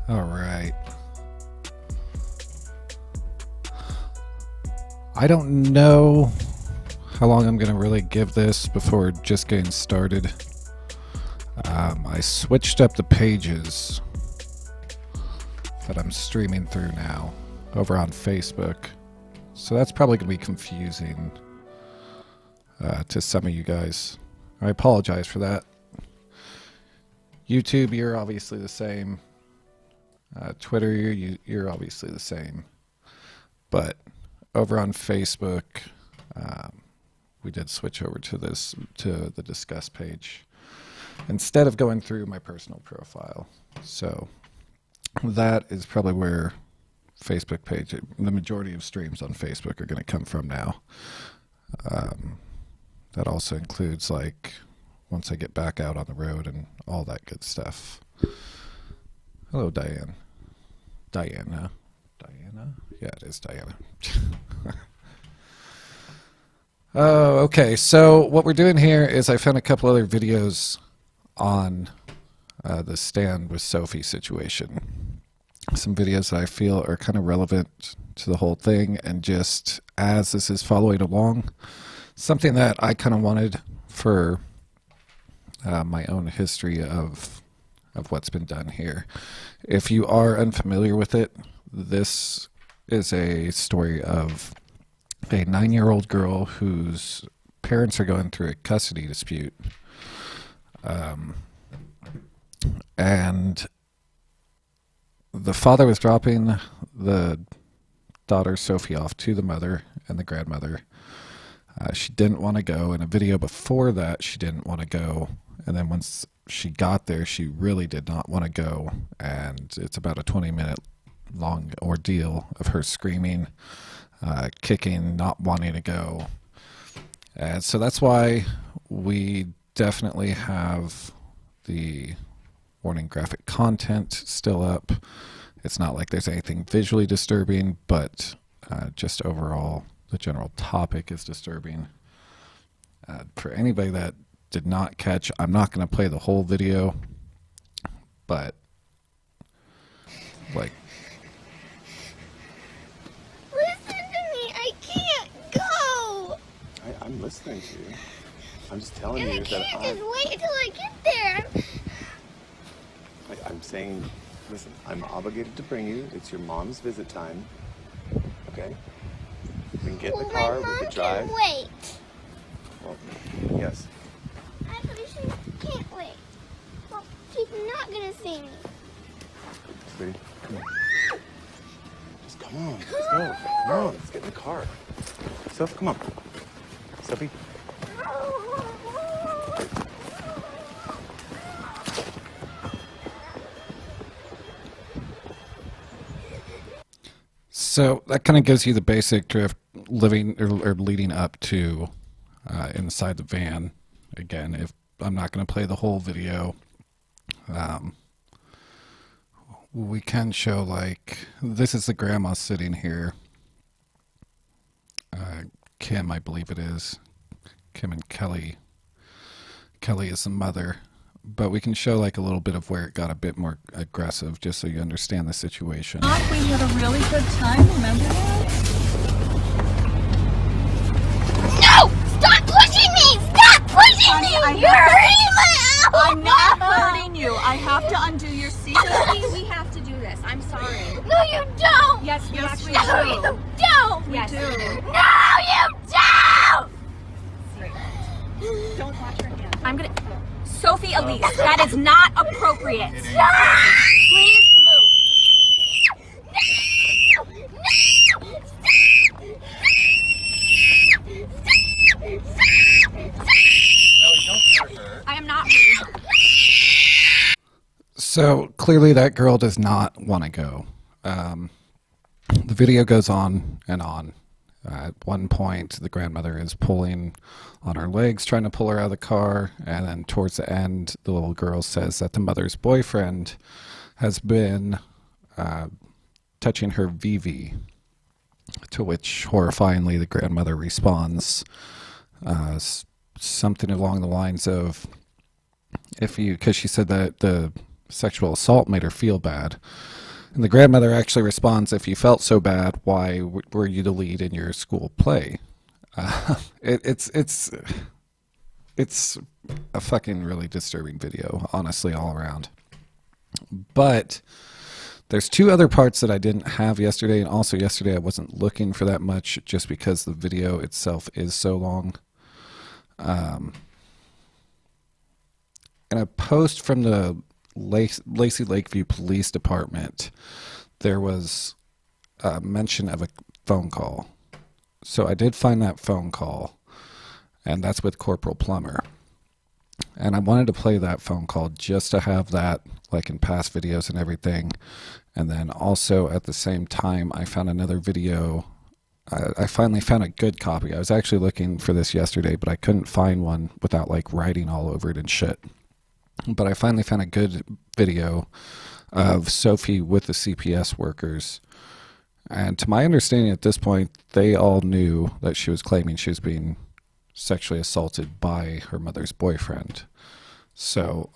All right. I don't know how long I'm going to really give this before just getting started. I switched up the pages that I'm streaming through now over on Facebook. So that's probably going to be confusing to some of you guys. I apologize for that. YouTube, you're obviously the same. Twitter, you're obviously the same. But over on Facebook, we did switch over to the discuss page instead of going through my personal profile. So that is probably where Facebook page, the majority of streams on Facebook are going to come from now. That also includes, like, once I get back out on the road and all that good stuff. Hello, Diane. Diana? Yeah, it is Diana. Oh, okay. So what we're doing here is I found a couple other videos on the Stand with Sophie situation. Some videos that I feel are kind of relevant to the whole thing, and just as this is following along, something that I kind of wanted for my own history of what's been done here. If you are unfamiliar with it, this is a story of a 9-year-old girl whose parents are going through a custody dispute. And the father was dropping the daughter Sophie off to the mother and the grandmother. She didn't want to go. In a video before that, she didn't want to go. And then once she got there, she really did not want to go. And it's about a 20-minute long ordeal of her screaming, kicking, not wanting to go. And so that's why we definitely have the warning graphic content still up. It's not like there's anything visually disturbing, but just overall, the general topic is disturbing. For anybody that did not catch, I'm not going to play the whole video, but like, listen to me, I can't go. I'm listening to you. I'm just telling And you I that can't just wait until I get there. I'm saying, listen, I'm obligated to bring you. It's your mom's visit time. Okay? We can get in the car, we can drive. Can wait. Well, yes. Actually, she can't wait. Well, she's not gonna see me. Sweetie, come on. Just come on, let's go. Come on, let's get in the car. Soph, come on. Sophie. so that kind of gives you the basic drift living or leading up to inside the van. Again, if I'm not going to play the whole video, we can show, like, this is the grandma sitting here. Kim, I believe it is. Kim and Kelly. Kelly is the mother. But we can show, like, a little bit of where it got a bit more aggressive, just so you understand the situation. We had a really good time, remember that? No! Stop pushing me! Stop pushing me! You're hurting my elbow! I'm not hurting you. I have to undo your seat. We have to do this. I'm sorry. No, you don't! Yes, we Yes, we actually No, do. you don't! Yes. do. No, you don't! Don't watch her hand. I'm gonna. Sophie Elise, that is not appropriate. Please move. I am not. So clearly that girl does not want to go. The video goes on and on. At one point, the grandmother is pulling on her legs, trying to pull her out of the car. And then towards the end, the little girl says that the mother's boyfriend has been touching her VV, to which horrifyingly the grandmother responds something along the lines of, if you, because she said that the sexual assault made her feel bad. And the grandmother actually responds, if you felt so bad, why were you the lead in your school play? It's a fucking really disturbing video, honestly, all around. But there's two other parts that I didn't have yesterday, and also yesterday I wasn't looking for that much just because the video itself is so long. In a post from the Lacy Lakeview Police Department, there was a mention of a phone call. So I did find that phone call, and that's with Corporal Plummer. And I wanted to play that phone call just to have that, like in past videos and everything. And then also at the same time, I found another video. I finally found a good copy. I was actually looking for this yesterday, but I couldn't find one without like writing all over it and shit. But I finally found a good video of Sophie with the CPS workers. And to my understanding at this point, they all knew that she was claiming she was being sexually assaulted by her mother's boyfriend. So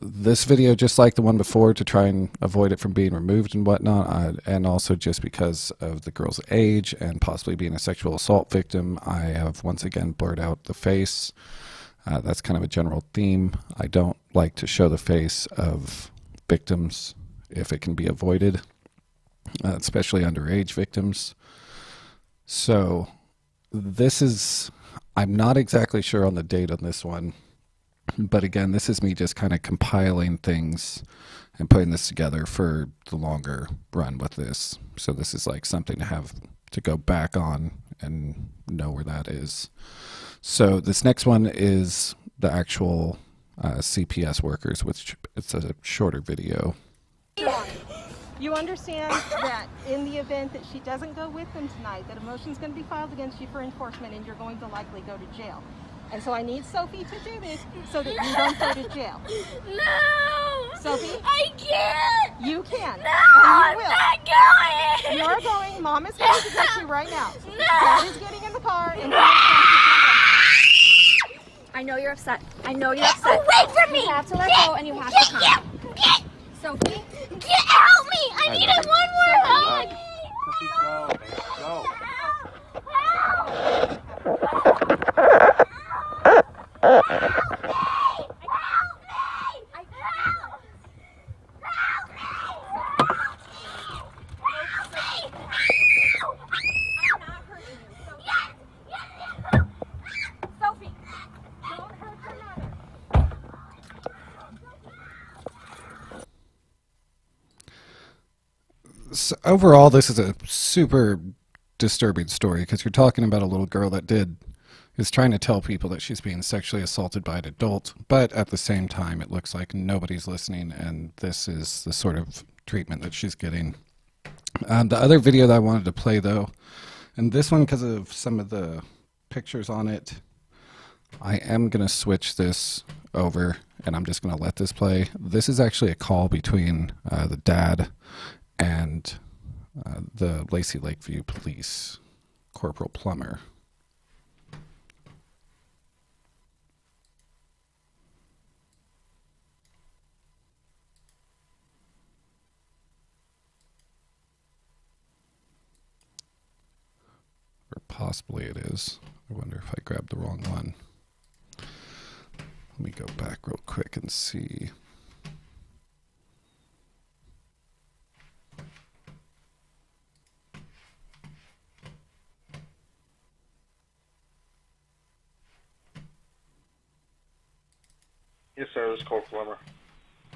this video, just like the one before, to try and avoid it from being removed and whatnot, and also just because of the girl's age and possibly being a sexual assault victim, I have once again blurred out the face. That's kind of a general theme. I don't like to show the face of victims if it can be avoided, especially underage victims. So this is, I'm not exactly sure on the date on this one, but again, this is me just kind of compiling things and putting this together for the longer run with this. So this is like something to have to go back on and know where that is. So this next one is the actual CPS workers, which it's a shorter video. You understand that in the event that she doesn't go with them tonight, that a motion's going to be filed against you for enforcement and you're going to likely go to jail. And so I need Sophie to do this so that you don't go to jail. No! Sophie? I can't! You can. No! And you will. I'm not going! You're going. Mom is going to get you right now. No! Dad is getting in the car and I know you're upset. I know you're upset. Away from me! You have to let go and you have to come. Get! Sophie? Help me! I need one more hug! Go. So overall, this is a super disturbing story because you're talking about a little girl that is trying to tell people that she's being sexually assaulted by an adult, but at the same time, it looks like nobody's listening, and this is the sort of treatment that she's getting. The other video that I wanted to play, though, and this one, because of some of the pictures on it, I am going to switch this over, and I'm just going to let this play. This is actually a call between the dad and the Lacy Lakeview Police, Corporal Plummer. Or possibly it is. I wonder if I grabbed the wrong one. Let me go back real quick and see. Yes, sir. This is Corporal Plummer.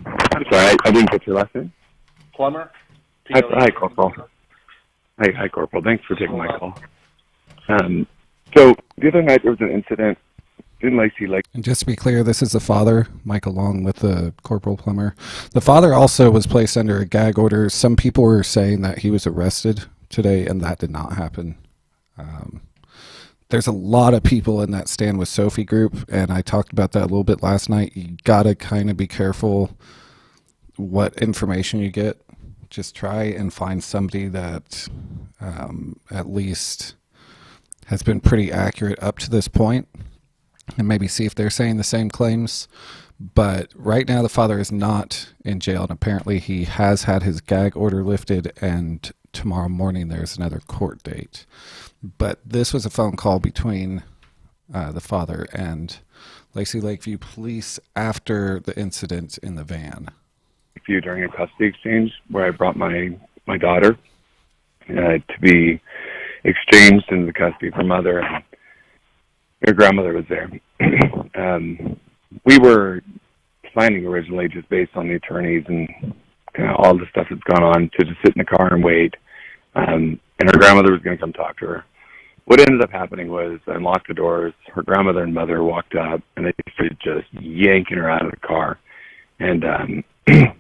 I'm sorry, I didn't get your last name. Plummer? Hi, Corporal. Hi, Corporal. Thanks for taking my call. So the other night there was an incident in Lacy Lake. And just to be clear, this is the father, Mike, along with the Corporal Plummer. The father also was placed under a gag order. Some people were saying that he was arrested today, and that did not happen. There's a lot of people in that Stand With Sophie group, and I talked about that a little bit last night. You gotta kind of be careful what information you get. Just try and find somebody that at least has been pretty accurate up to this point, and maybe see if they're saying the same claims. But right now the father is not in jail, and apparently he has had his gag order lifted, and tomorrow morning there's another court date. But this was a phone call between the father and Lacy Lakeview police after the incident in the van. During a custody exchange where I brought my daughter to be exchanged into the custody of her mother, and her grandmother was there. We were planning originally, just based on the attorneys and kind of all the stuff that's gone on, to just sit in the car and wait. And her grandmother was going to come talk to her. What ended up happening was I unlocked the doors. Her grandmother and mother walked up, and they started just yanking her out of the car. And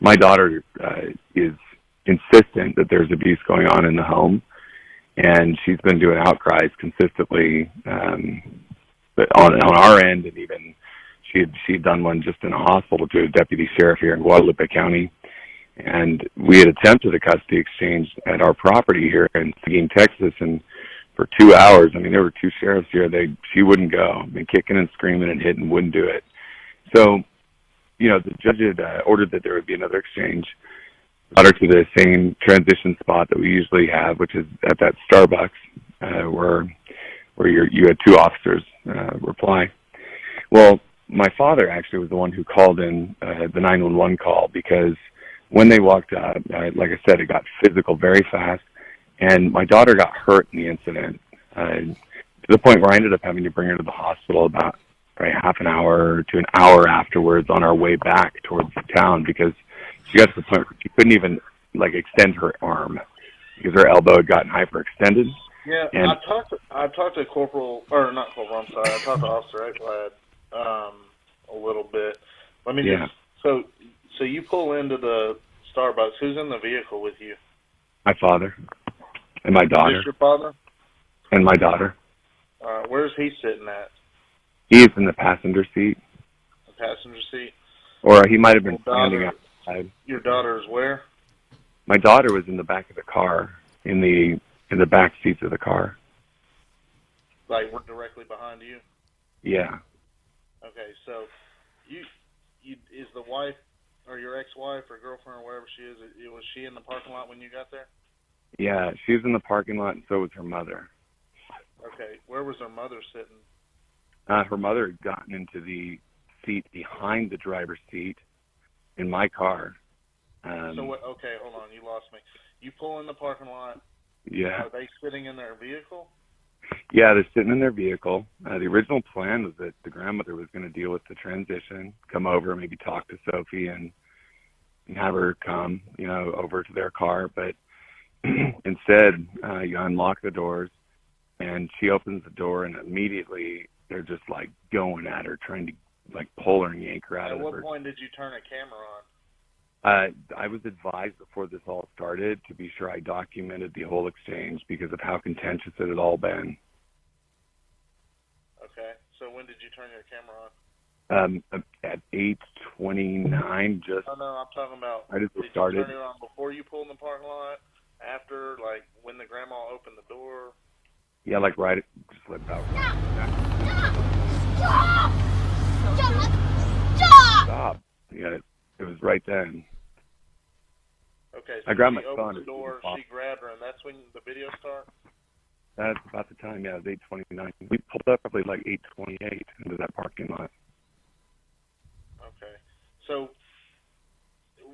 my daughter is insistent that there's abuse going on in the home, and she's been doing outcries consistently, but on our end, and even she'd done one just in a hospital to a deputy sheriff here in Guadalupe County. And we had attempted a custody exchange at our property here in Seguin, Texas, and for 2 hours, I mean, there were two sheriffs here. She wouldn't go. I mean, kicking and screaming and hitting, wouldn't do it. So, you know, the judge had ordered that there would be another exchange, brought her to the same transition spot that we usually have, which is at that Starbucks, where you had two officers reply. Well, my father actually was the one who called in the 911 call, because when they walked up, like I said, it got physical very fast, and my daughter got hurt in the incident to the point where I ended up having to bring her to the hospital about probably half an hour to an hour afterwards on our way back towards the town, because she got to the point where she couldn't even extend her arm because her elbow had gotten hyperextended. Yeah, and I talked to Corporal, or not Corporal, I'm sorry, I talked to Officer Eklad a little bit. Let me just, so you pull into the Starbucks. Who's in the vehicle with you? My father and my daughter. Is your father? And my daughter. Where's he sitting at? He's in the passenger seat. The passenger seat? Or he might have been standing outside. Your daughter is where? My daughter was in the back of the car, in the back seats of the car. Like, we're directly behind you? Yeah. Okay, so you is the wife, or your ex-wife or girlfriend or whatever she is, was she in the parking lot when you got there? Yeah, she was in the parking lot, and so was her mother. Okay, where was her mother sitting? Her mother had gotten into the seat behind the driver's seat in my car. So what? Okay, hold on, you lost me. You pull in the parking lot. Yeah. Are they sitting in their vehicle? Yeah, they're sitting in their vehicle. The original plan was that the grandmother was going to deal with the transition, come over, maybe talk to Sophie and have her come, over to their car. But instead, you unlock the doors, and she opens the door, and immediately they're just going at her, trying to pull her and yank her out of the At what point did you turn a camera on? I was advised before this all started to be sure I documented the whole exchange because of how contentious it had all been. Okay. So when did you turn your camera on? At 8:29, just. Oh, no, I'm talking about. I just did started. you turn it on before you pulled in the parking lot? After, when the grandma opened the door? Yeah, right. Just about. Stop! Stop! Stop! Stop. Yeah, it was right then. Okay, so I grabbed my she phone. opened the door, she grabbed her, and that's when the video started? That's about the time, yeah, it was 8:29. We pulled up probably 8:28 into that parking lot. Okay. So,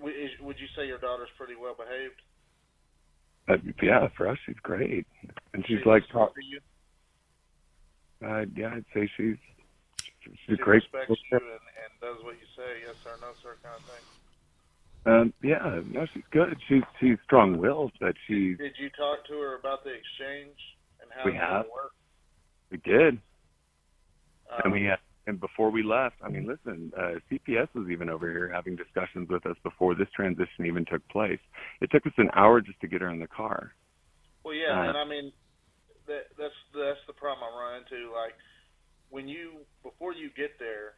would you say your daughter's pretty well behaved? Yeah, for us, she's great. And she's talk to you? Yeah, I'd say she's She great. respects you and does what you say, yes sir, no sir kind of thing? Yeah, no, she's good. She's strong-willed, but she. Did you talk to her about the exchange and how we it have. work? We did. And before we left, listen, CPS was even over here having discussions with us before this transition even took place. It took us an hour just to get her in the car. Well, yeah, and that's the problem I run into. Before you get there,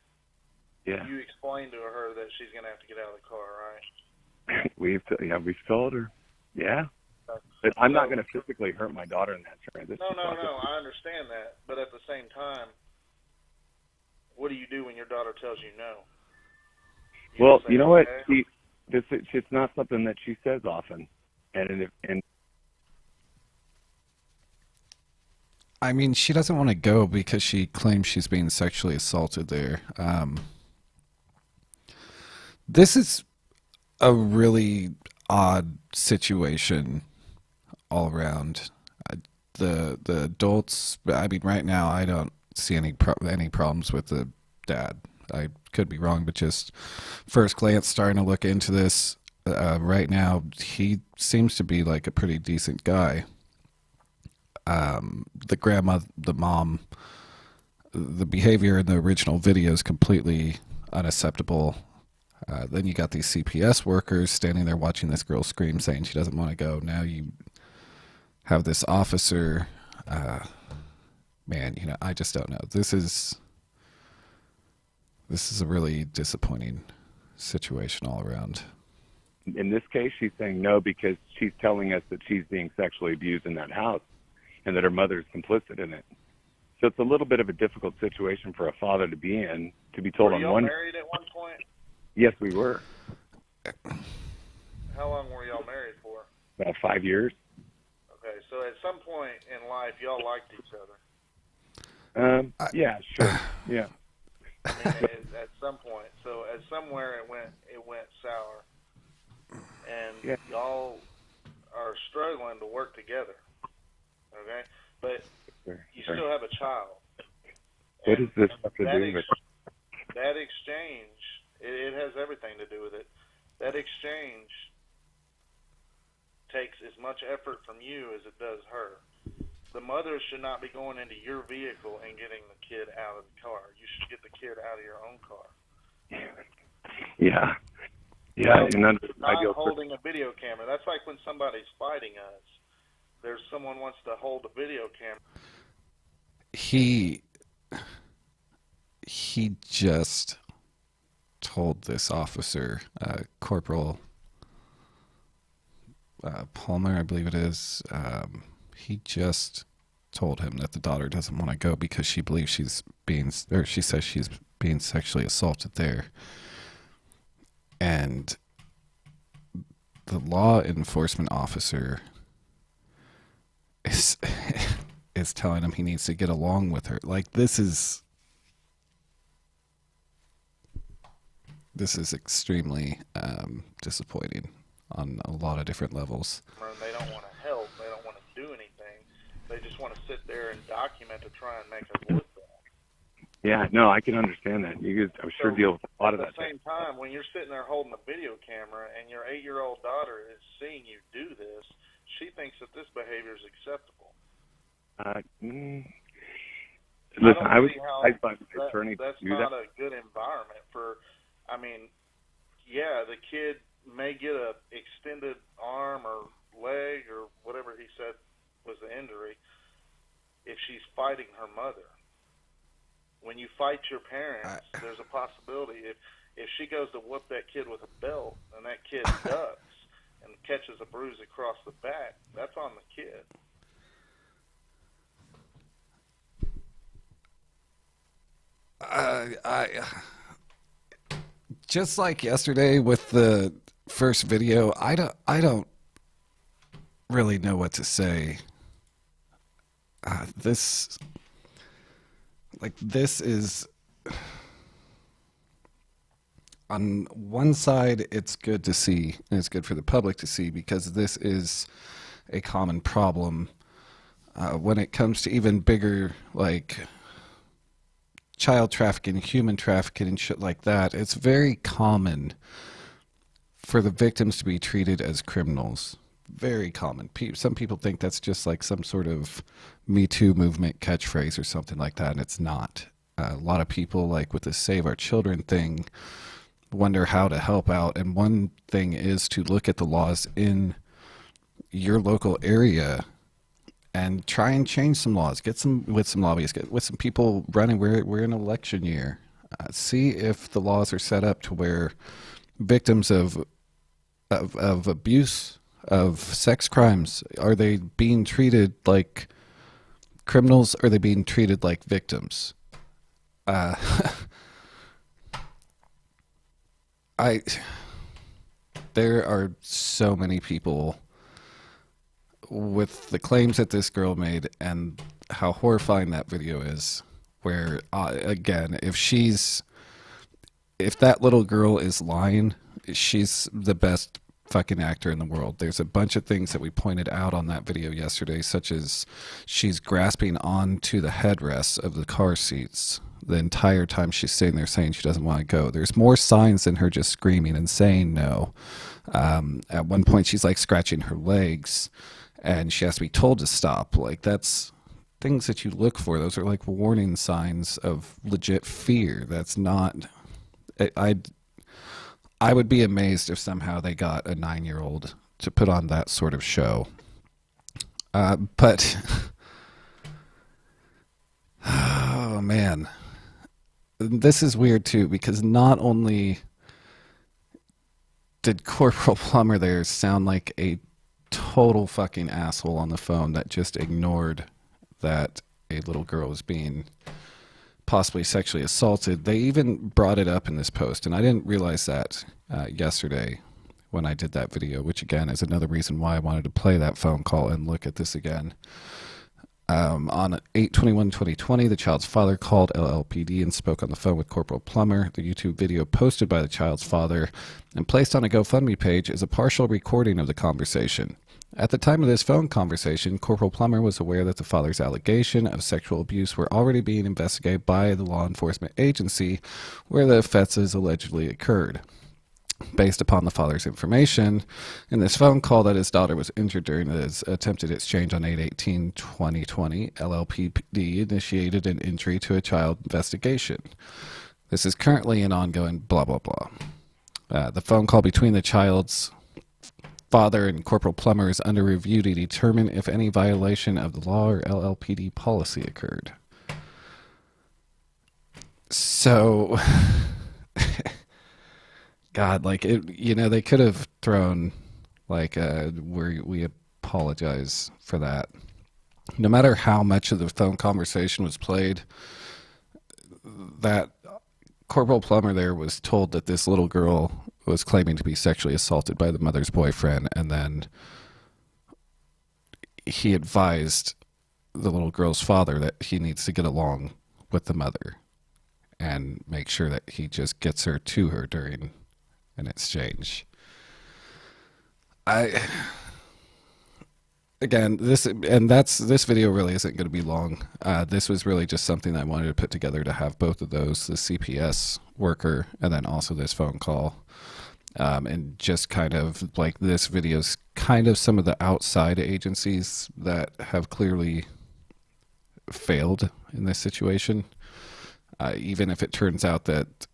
yeah, you explain to her that she's going to have to get out of the car, right? We've told her, yeah. But I'm not going to physically hurt my daughter in that transition. No, I understand that. But at the same time, what do you do when your daughter tells you no? Well, say, you know what? okay. It's not something that she says often, and I mean, she doesn't want to go because she claims she's being sexually assaulted there. This is a really odd situation all around. The adults. I mean, right now I don't see any problems with the dad. I could be wrong, but just first glance, starting to look into this right now, he seems to be like a pretty decent guy. The grandma, the mom, the behavior in the original video is completely unacceptable. Then you got these CPS workers standing there watching this girl scream, saying she doesn't want to go. Now you have this officer. Man, I just don't know. This is a really disappointing situation all around. in this case, she's saying no because she's telling us that she's being sexually abused in that house and that her mother is complicit in it. So it's a little bit of a difficult situation for a father to be in, to be told were on y'all one. married at one point? Yes, we were. How long were y'all married for? About 5 years. Okay, so at some point in life, y'all liked each other. Yeah, sure. Yeah. I mean, at some point. So at somewhere it went sour, and y'all are struggling to work together. Okay, but you still have a child. What does this have to that do with? That exchange, it has everything to do with it. That exchange takes as much effort from you as it does her. The mother should not be going into your vehicle and getting the kid out of the car. You should get the kid out of your own car. Yeah. Yeah. So, and not holding a video camera. That's like when somebody's fighting us. There's someone wants to hold a video camera. He just told this officer, Corporal Plummer, I believe it is, he just told him that the daughter doesn't want to go because she believes she says she's being sexually assaulted there. And the law enforcement officer is telling him he needs to get along with her. Like, this is extremely disappointing on a lot of different levels. They don't want to help. They don't want to do anything. They just want to sit there and document to try and make us look bad. Yeah, no, I can understand that. You guys, I'm sure, deal with a lot of that. At the same time, when you're sitting there holding a video camera and your 8-year-old daughter is seeing you do this, she thinks that this behavior is acceptable. Listen, I was advised by my attorney to that's do not that. a good environment for. I mean, yeah, the kid may get a extended arm or leg or whatever he said was the injury if she's fighting her mother. When you fight your parents, there's a possibility if she goes to whoop that kid with a belt and that kid ducks and catches a bruise across the back, that's on the kid. Just like yesterday with the first video, I don't really know what to say. This is, on one side, it's good to see, and it's good for the public to see, because this is a common problem when it comes to even bigger, like child trafficking, human trafficking, and shit like that. It's very common for the victims to be treated as criminals. Very common. Some people think that's just like some sort of Me Too movement catchphrase or something like that, and it's not. A lot of people, like with the Save Our Children thing, wonder how to help out, and one thing is to look at the laws in your local area and try and change some laws. Get some lobbyists, get with some people running. We're in an election year. See if the laws are set up to where victims of abuse, of sex crimes, are they being treated like criminals? Or are they being treated like victims? There are so many people with the claims that this girl made and how horrifying that video is, where again, if that little girl is lying, she's the best fucking actor in the world. There's a bunch of things that we pointed out on that video yesterday, such as she's grasping onto the headrests of the car seats the entire time she's sitting there saying she doesn't want to go. There's more signs than her just screaming and saying no. At one point she's like scratching her legs and she has to be told to stop. Like, that's things that you look for. Those are like warning signs of legit fear. That's not... I would be amazed if somehow they got a 9-year-old to put on that sort of show. But oh man, this is weird too, because not only did Corporal Plummer there sound like a total fucking asshole on the phone that just ignored that a little girl was being possibly sexually assaulted. They even brought it up in this post, and I didn't realize that yesterday when I did that video, which again is another reason why I wanted to play that phone call and look at this again. On 8/21/2020, the child's father called LLPD and spoke on the phone with Corporal Plummer. The YouTube video posted by the child's father and placed on a GoFundMe page is a partial recording of the conversation. At the time of this phone conversation, Corporal Plummer was aware that the father's allegation of sexual abuse were already being investigated by the law enforcement agency where the offenses allegedly occurred. Based upon the father's information in this phone call that his daughter was injured during his attempted exchange on 8/18/2020, LLPD initiated an injury to a child investigation. This is currently an ongoing blah, blah, blah. The phone call between the child's father and Corporal Plummer is under review to determine if any violation of the law or LLPD policy occurred. So... God, like, it, you know, they could have thrown, like, we apologize for that. No matter how much of the phone conversation was played, that Corporal Plummer there was told that this little girl was claiming to be sexually assaulted by the mother's boyfriend, and then he advised the little girl's father that he needs to get along with the mother and make sure that he just gets her to her during an exchange. Again, this video really isn't going to be long. This was really just something I wanted to put together to have both of those, the CPS worker and then also this phone call. And just kind of like this video's kind of some of the outside agencies that have clearly failed in this situation. Even if it turns out that,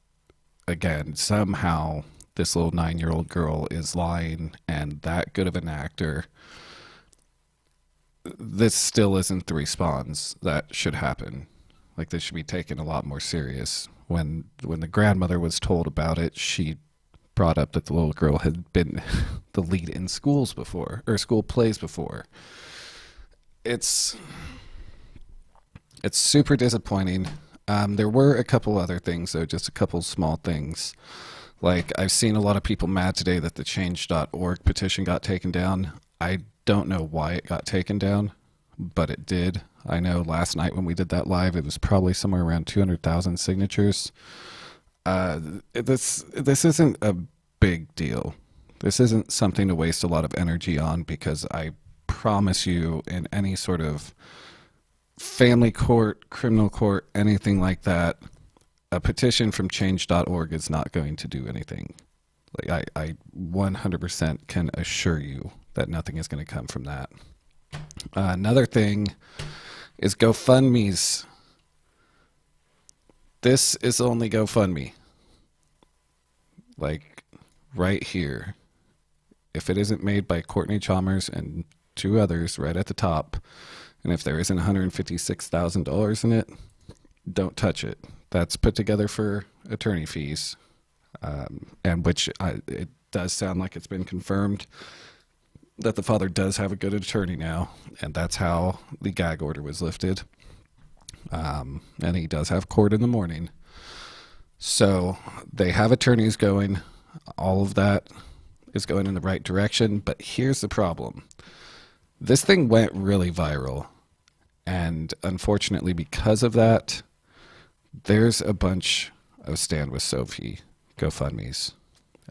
again, somehow this little 9-year-old girl is lying and that good of an actor, this still isn't the response that should happen. Like, this should be taken a lot more serious. When the grandmother was told about it, she brought up that the little girl had been the lead in schools before, or school plays before. It's super disappointing. There were a couple other things, though, just a couple small things. Like, I've seen a lot of people mad today that the change.org petition got taken down. I don't know why it got taken down, but it did. I know last night when we did that live, it was probably somewhere around 200,000 signatures. This isn't a big deal. This isn't something to waste a lot of energy on, because I promise you, in any sort of family court, criminal court, anything like that, a petition from change.org is not going to do anything. Like, I 100% can assure you that nothing is going to come from that. Another thing is GoFundMe's. This is only GoFundMe. Like, right here. If it isn't made by Courtney Chalmers and 2 others right at the top, and if there isn't $156,000 in it, don't touch it. That's put together for attorney fees, and which it does sound like it's been confirmed that the father does have a good attorney now, and that's how the gag order was lifted. And he does have court in the morning. So they have attorneys going. all of that is going in the right direction. But here's the problem. This thing went really viral. And unfortunately, because of that, there's a bunch of Stand With Sophie GoFundMes.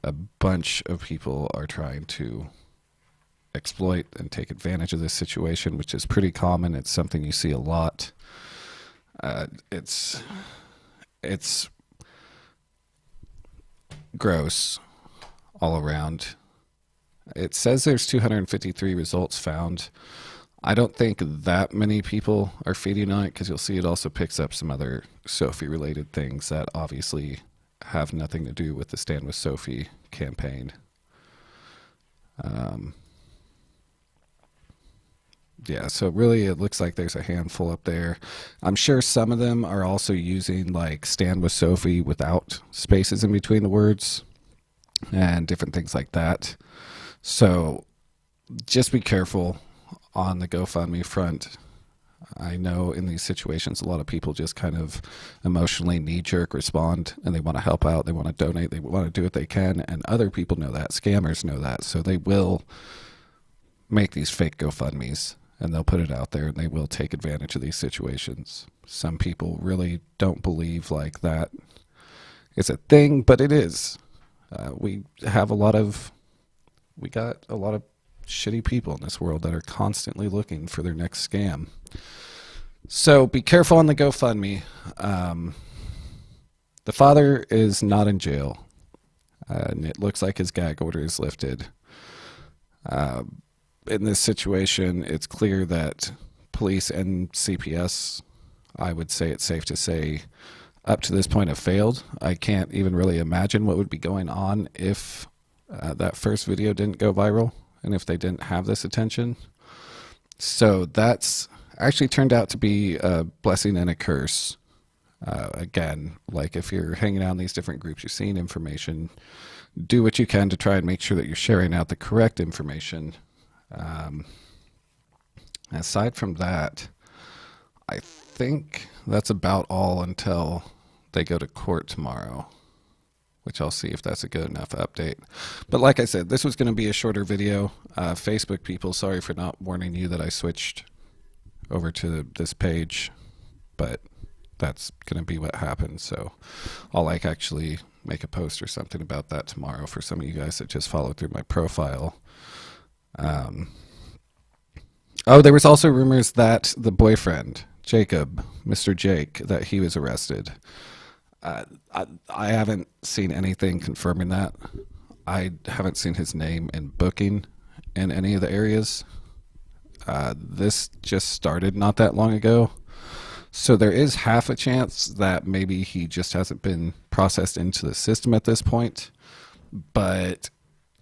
A bunch of people are trying to exploit and take advantage of this situation, which is pretty common. It's something you see a lot. It's gross all around. It says there's 253 results found. I don't think that many people are feeding on it, because you'll see it also picks up some other Sophie-related things that obviously have nothing to do with the Stand With Sophie campaign. Yeah, so really it looks like there's a handful up there. I'm sure some of them are also using like Stand With Sophie without spaces in between the words and different things like that. So just be careful on the GoFundMe front. I know in these situations, a lot of people just kind of emotionally knee-jerk respond, and they want to help out, they want to donate, they want to do what they can, and other people know that. Scammers know that, so they will make these fake GoFundMes, and they'll put it out there, and they will take advantage of these situations. Some people really don't believe like that is a thing, but it is. We got a lot of shitty people in this world that are constantly looking for their next scam. So be careful on the GoFundMe. The father is not in jail, and it looks like his gag order is lifted. In this situation, it's clear that police and CPS, I would say it's safe to say, up to this point have failed. I can't even really imagine what would be going on if that first video didn't go viral and if they didn't have this attention. So that's actually turned out to be a blessing and a curse. Again, like if you're hanging out in these different groups, you're seeing information, do what you can to try and make sure that you're sharing out the correct information. Aside from that, I think that's about all until they go to court tomorrow, which I'll see if that's a good enough update. But like I said, this was going to be a shorter video. Facebook people, sorry for not warning you that I switched over to this page, but that's going to be what happens. So I'll actually make a post or something about that tomorrow for some of you guys that just followed through my profile. Oh, there was also rumors that the boyfriend, Jacob, Mr. Jake, that he was arrested. I haven't seen anything confirming that. I haven't seen his name in booking in any of the areas. This just started not that long ago. So there is half a chance that maybe he just hasn't been processed into the system at this point. But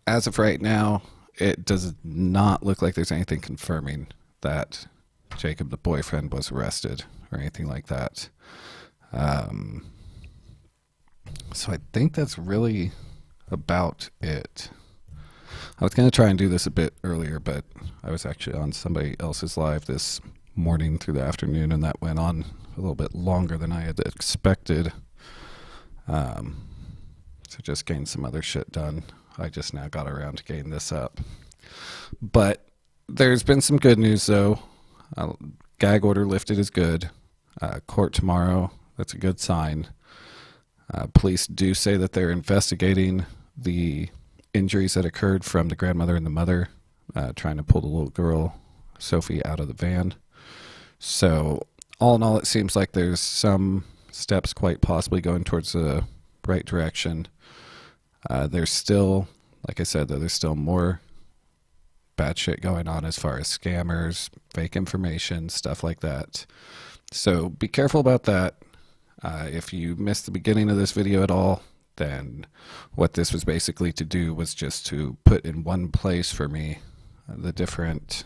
as of right now, it does not look like there's anything confirming that Jacob, the boyfriend, was arrested or anything like that. So I think that's really about it. I was going to try and do this a bit earlier, but I was actually on somebody else's live this morning through the afternoon, and that went on a little bit longer than I had expected. So just getting some other shit done. I just now got around to getting this up. But there's been some good news, though. Gag order lifted is good. Court tomorrow, that's a good sign. Police do say that they're investigating the injuries that occurred from the grandmother and the mother, trying to pull the little girl, Sophie, out of the van. So all in all, it seems like there's some steps quite possibly going towards the right direction. There's still, like I said, though, there's still more bad shit going on as far as scammers, fake information, stuff like that. So be careful about that. If you missed the beginning of this video at all, then what this was basically to do was just to put in one place for me the different,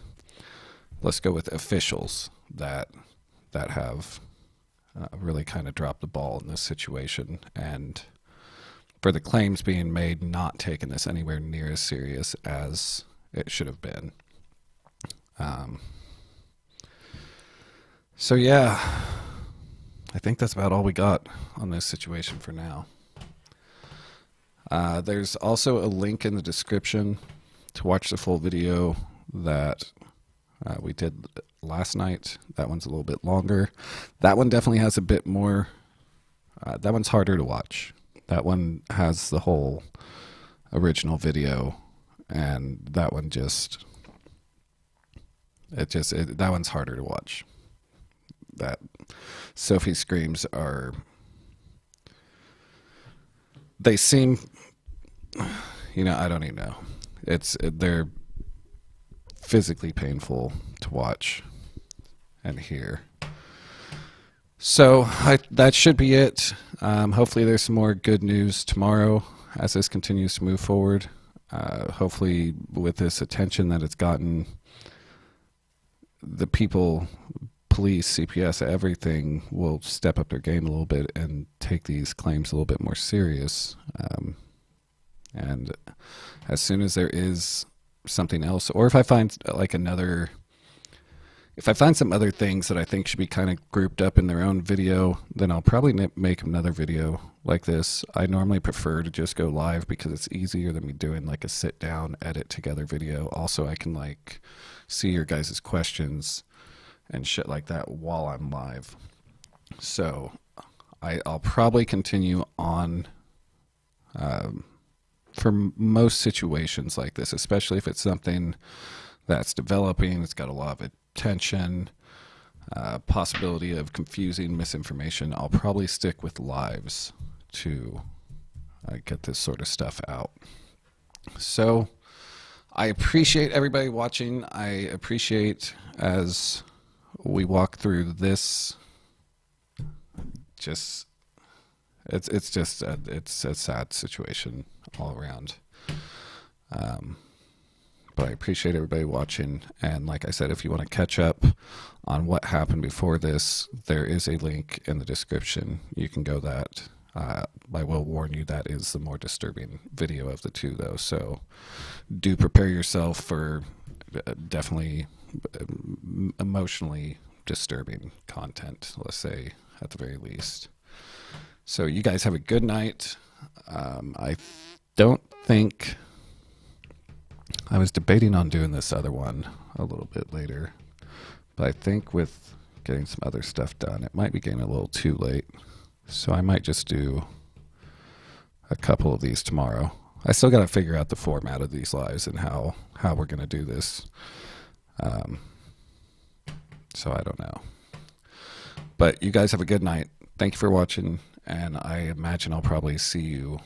let's go with officials that have really kind of dropped the ball in this situation, and for the claims being made, not taking this anywhere near as serious as it should have been. So yeah, I think that's about all we got on this situation for now. There's also a link in the description to watch the full video that we did last night. That one's a little bit longer. That one definitely has a bit more. That one's harder to watch. That one has the whole original video, and that one that one's harder to watch. That Sophie's screams they seem, I don't even know. They're physically painful to watch and hear. So that should be it. Hopefully there's some more good news tomorrow as this continues to move forward. Hopefully with this attention that it's gotten, the people, police, CPS, everything will step up their game a little bit and take these claims a little bit more serious. And as soon as there is something else, or if I find some other things that I think should be kind of grouped up in their own video, then I'll probably make another video like this. I normally prefer to just go live because it's easier than me doing like a sit down, edit together video. Also, I can see your guys' questions and shit like that while I'm live. So I'll probably continue on for most situations like this, especially if it's something that's developing, it's got a lot of attention, possibility of confusing misinformation. I'll probably stick with lives to get this sort of stuff out. So I appreciate everybody watching. I appreciate as we walk through this, it's a sad situation all around. But I appreciate everybody watching. And like I said, if you want to catch up on what happened before this, there is a link in the description. You can go that. I will warn you, that is the more disturbing video of the two, though. So do prepare yourself for definitely emotionally disturbing content, let's say, at the very least. So you guys have a good night. I don't think... I was debating on doing this other one a little bit later, but I think with getting some other stuff done, it might be getting a little too late. So I might just do a couple of these tomorrow. I still got to figure out the format of these lives and how we're going to do this. So I don't know. But you guys have a good night. Thank you for watching, and I imagine I'll probably see you